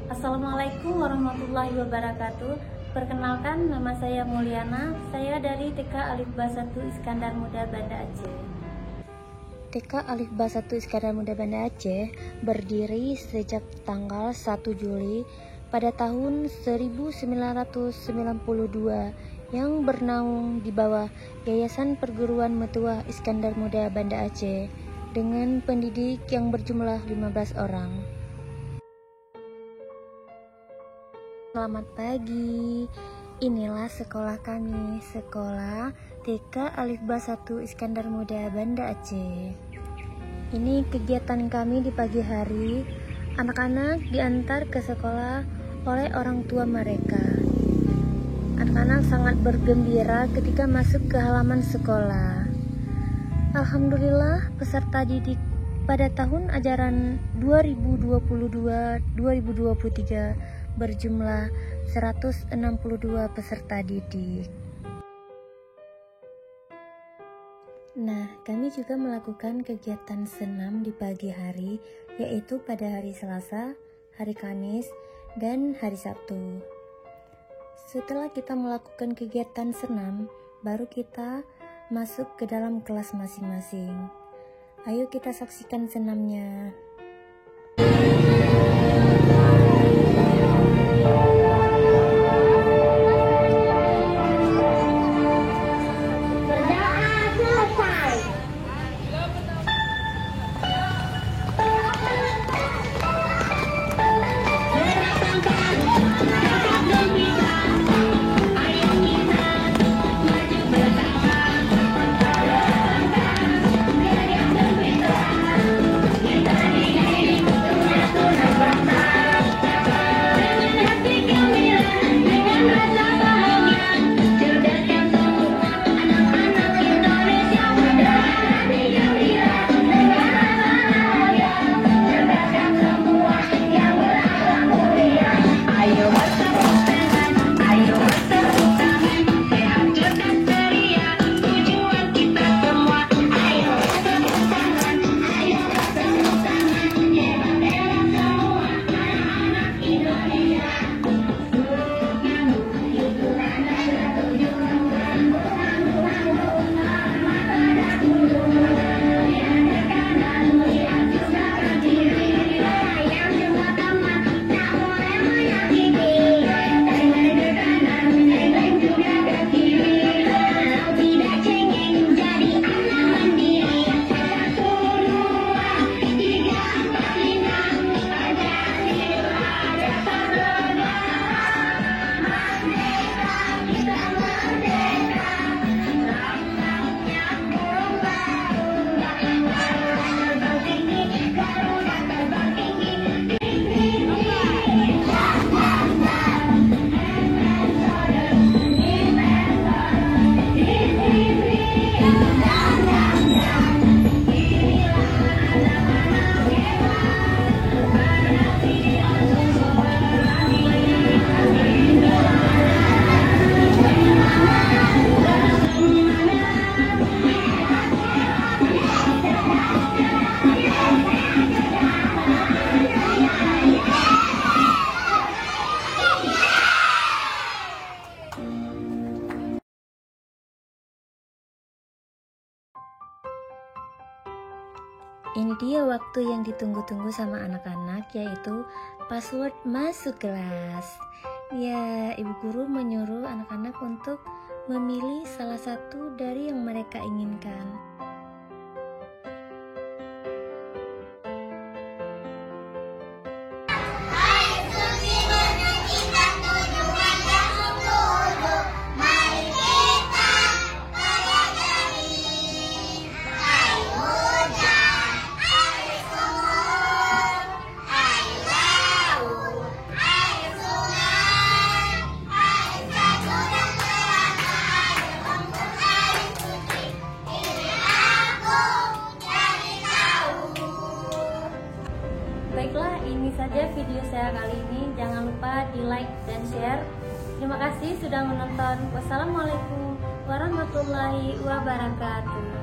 Assalamualaikum warahmatullahi wabarakatuh. Perkenalkan, nama saya Mulyana. Saya dari TK Alif Ba 1 Iskandar Muda Banda Aceh. TK Alif Ba 1 Iskandar Muda Banda Aceh berdiri sejak tanggal 1 Juli pada tahun 1992 yang bernaung di bawah Yayasan Perguruan Metuah Iskandar Muda Banda Aceh dengan pendidik yang berjumlah 15 orang. Selamat pagi, inilah sekolah kami, sekolah TK Alif Ba 1 Iskandar Muda Banda Aceh. Ini kegiatan kami di pagi hari. Anak-anak diantar ke sekolah oleh orang tua mereka. Anak-anak sangat bergembira ketika masuk ke halaman sekolah. Alhamdulillah, peserta didik pada tahun ajaran 2022-2023 berjumlah 162 peserta didik. Nah, kami juga melakukan kegiatan senam di pagi hari, yaitu pada hari Selasa, hari Kamis, dan hari Sabtu. Setelah kita melakukan kegiatan senam, baru kita masuk ke dalam kelas masing-masing. Ayo kita saksikan senamnya. Ini dia waktu yang ditunggu-tunggu sama anak-anak, yaitu password masuk kelas. Ya, ibu guru menyuruh anak-anak untuk memilih salah satu dari yang mereka inginkan. Baiklah, ini saja video saya kali ini. Jangan lupa di like dan share. Terima kasih sudah menonton. Wassalamualaikum warahmatullahi wabarakatuh.